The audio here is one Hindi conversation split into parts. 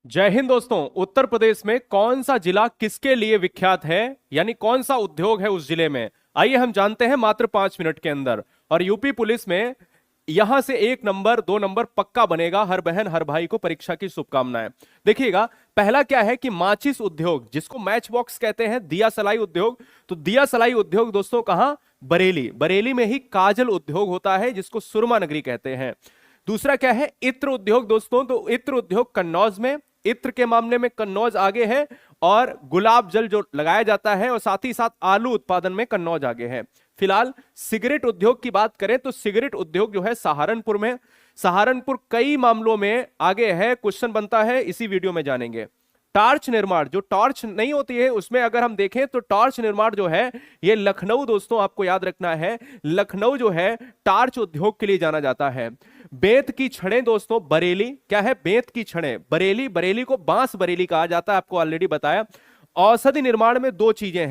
जय हिंद दोस्तों। उत्तर प्रदेश में कौन सा जिला किसके लिए विख्यात है, यानी कौन सा उद्योग है उस जिले में, आइए हम जानते हैं मात्र 5 मिनट के अंदर। और यूपी पुलिस में यहां से 1 नंबर 2 नंबर पक्का बनेगा। हर बहन हर भाई को परीक्षा की शुभकामनाएं। देखिएगा, पहला क्या है कि माचिस उद्योग, जिसको मैच बॉक्स कहते हैं, दिया सलाई उद्योग। तो दिया सलाई उद्योग दोस्तों कहां? बरेली। बरेली में ही काजल उद्योग होता है, जिसको सुरमा नगरी कहते हैं। दूसरा क्या है? इत्र उद्योग दोस्तों। तो इत्र उद्योग कन्नौज में, इत्र के मामले में कन्नौज आगे है। और गुलाब जल जो लगाया जाता है, और साथ ही साथ आलू उत्पादन में कन्नौज आगे है। फिलहाल सिगरेट उद्योग की बात करें तो सिगरेट उद्योग जो है सहारनपुर में। सहारनपुर कई मामलों में आगे है। क्वेश्चन बनता है, इसी वीडियो में जानेंगे। टार्च निर्माण, जो टॉर्च नहीं होती है उसमें अगर हम देखें तो टॉर्च निर्माण जो है ये लखनऊ दोस्तों, आपको याद रखना है, लखनऊ जो है टार्च उद्योग के लिए जाना जाता है। बेंत की छड़ें दोस्तों बरेली। क्या है? बेंत की छड़ें बरेली। बरेली को बांस बरेली कहा जाता है, आपको ऑलरेडी बताया। औषधि निर्माण में दो चीजें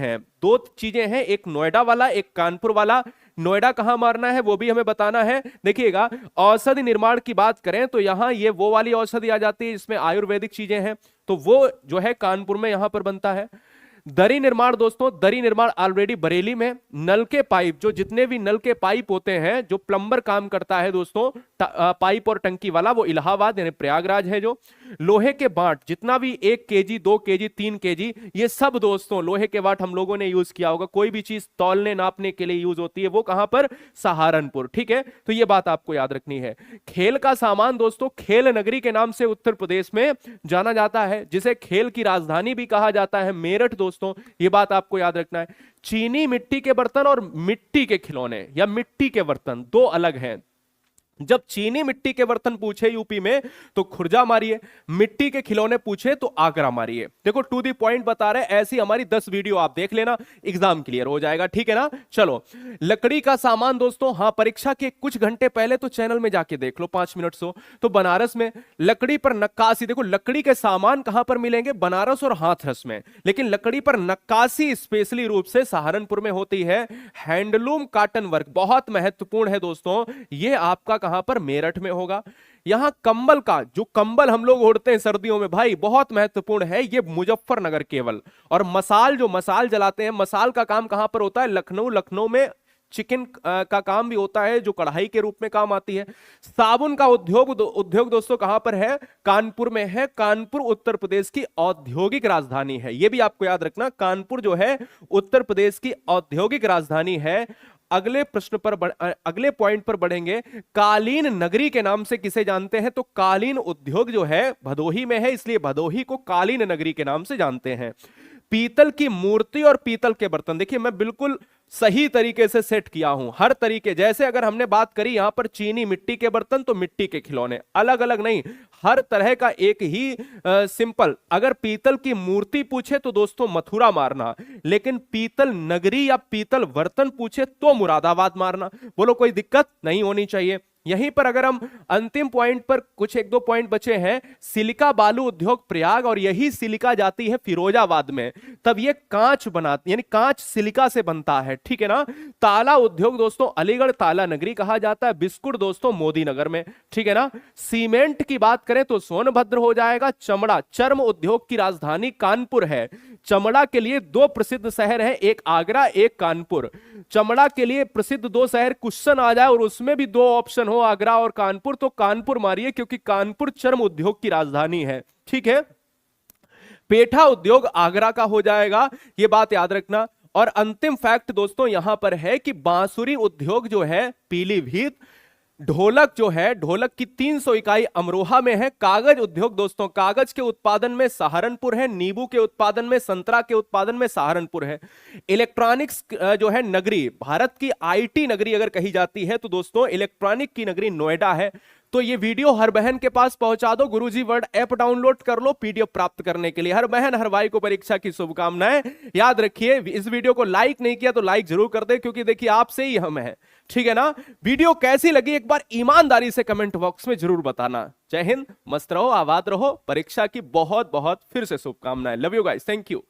हैं, एक नोएडा वाला, एक कानपुर वाला। नोएडा कहां मारना है वो भी हमें बताना है। देखिएगा, औषधि निर्माण की बात करें तो यहां ये वो वाली औषधि आ जाती है जिसमें आयुर्वेदिक चीजें हैं, तो वो जो है कानपुर में यहां पर बनता है। दरी निर्माण दोस्तों, दरी निर्माण ऑलरेडी बरेली में। नल के पाइप, जो जितने भी नल के पाइप होते हैं, जो प्लम्बर काम करता है दोस्तों, पाइप और टंकी वाला, वो इलाहाबाद यानी प्रयागराज है। जो लोहे के बाट, जितना भी 1 kg 2 kg 3 kg, ये सब दोस्तों लोहे के बाट हम लोगों ने यूज किया होगा। कोई भी चीज तौलने नापने के लिए यूज होती है, वो कहां पर? सहारनपुर। ठीक है, तो ये बात आपको याद रखनी है। खेल का सामान दोस्तों खेल नगरी के नाम से उत्तर प्रदेश में जाना जाता है, जिसे खेल की राजधानी भी कहा जाता है, मेरठ दोस्तों। ये बात आपको याद रखना है। चीनी मिट्टी के बर्तन और मिट्टी के खिलौने या मिट्टी के बर्तन दो अलग हैं। जब चीनी मिट्टी के बर्तन पूछे यूपी में तो खुर्जा मारिए, मिट्टी के खिलौने पूछे तो आगरा मारिए। देखो, टू दी पॉइंट बता रहे। ऐसी हमारी 10 वीडियो आप देख लेना, एग्जाम क्लियर हो जाएगा। ठीक है ना? चलो, लकड़ी का सामान दोस्तों, हाँ, परीक्षा के कुछ घंटे पहले तो चैनल में जाके देख लो 5 मिनट से। तो बनारस में लकड़ी पर नक्काशी। देखो, लकड़ी के सामान कहां पर मिलेंगे? बनारस और हाथरस में। लेकिन लकड़ी पर नक्काशी स्पेशली रूप से सहारनपुर में होती है। हैंडलूम कॉटन वर्क बहुत महत्वपूर्ण है दोस्तों, यह आपका कहां पर? मेरठ में होगा। यहां कंबल का, जो कंबल हम लोग ओढ़ते हैं सर्दियों में, भाई बहुत महत्वपूर्ण है, ये मुजफ्फरनगर केवल। और मसाल, जो मसाल जलाते हैं, मसाल का काम कहां पर होता है? लखनऊ। लखनऊ में चिकन का काम भी होता है, जो कढ़ाई के रूप में काम आती है। साबुन का उद्योग दोस्तों कहां पर है? कानपुर में है। कानपुर उत्तर प्रदेश की औद्योगिक राजधानी है, यह भी आपको याद रखना। कानपुर जो है उत्तर प्रदेश की औद्योगिक राजधानी है। अगले प्रश्न पर अगले पॉइंट पर बढ़ेंगे। कालीन नगरी के नाम से किसे जानते हैं? तो कालीन उद्योग जो है भदोही में है, इसलिए भदोही को कालीन नगरी के नाम से जानते हैं। पीतल की मूर्ति और पीतल के बर्तन, देखिए मैं बिल्कुल सही तरीके से सेट किया हूं, हर तरीके। जैसे अगर हमने बात करी यहां पर चीनी मिट्टी के बर्तन, तो मिट्टी के खिलौने, अलग अलग नहीं, हर तरह का एक ही सिंपल। अगर पीतल की मूर्ति पूछे तो दोस्तों मथुरा मारना, लेकिन पीतल नगरी या पीतल बर्तन पूछे तो मुरादाबाद मारना। बोलो, कोई दिक्कत नहीं होनी चाहिए। यहीं पर अगर हम अंतिम पॉइंट पर, कुछ 1-2 पॉइंट बचे हैं। सिलिका बालू उद्योग प्रयाग, और यही सिलिका जाती है फिरोजाबाद में, तब ये कांच बनाती, यानी कांच सिलिका से बनता है। ठीक है ना? ताला उद्योग दोस्तों अलीगढ़ ताला नगरी कहा जाता है। बिस्कुट दोस्तों मोदी नगर में। ठीक है ना? सीमेंट की बात करें तो सोनभद्र हो जाएगा। चमड़ा, चर्म उद्योग की राजधानी कानपुर है। चमड़ा के लिए 2 प्रसिद्ध शहर हैं, एक आगरा एक कानपुर। चमड़ा के लिए प्रसिद्ध 2 शहर, क्वेश्चन आ जाए और उसमें भी 2 ऑप्शन हो, आगरा और कानपुर, तो कानपुर मारिए, क्योंकि कानपुर चर्म उद्योग की राजधानी है। ठीक है? पेठा उद्योग आगरा का हो जाएगा, यह बात याद रखना। और अंतिम फैक्ट दोस्तों यहां पर है कि बांसुरी उद्योग जो है पीलीभीत। ढोलक जो है, ढोलक की 300 इकाई अमरोहा में है। कागज उद्योग दोस्तों, कागज के उत्पादन में सहारनपुर है। नींबू के उत्पादन में, संतरा के उत्पादन में सहारनपुर है। इलेक्ट्रॉनिक्स जो है नगरी, भारत की आईटी नगरी अगर कही जाती है तो दोस्तों इलेक्ट्रॉनिक की नगरी नोएडा है। तो ये वीडियो हर बहन के पास पहुंचा दो। गुरुजी वर्ड ऐप डाउनलोड कर लो पीडीएफ प्राप्त करने के लिए। हर बहन हर भाई को परीक्षा की शुभकामनाएं। याद रखिए, इस वीडियो को लाइक नहीं किया तो लाइक जरूर कर दे, क्योंकि देखिए आपसे ही हम हैं। ठीक है ना? वीडियो कैसी लगी एक बार ईमानदारी से कमेंट बॉक्स में जरूर बताना। जय हिंद, मस्त रहो, आबाद रहो। परीक्षा की बहुत बहुत फिर से शुभकामनाएं। Love you guys, thank you.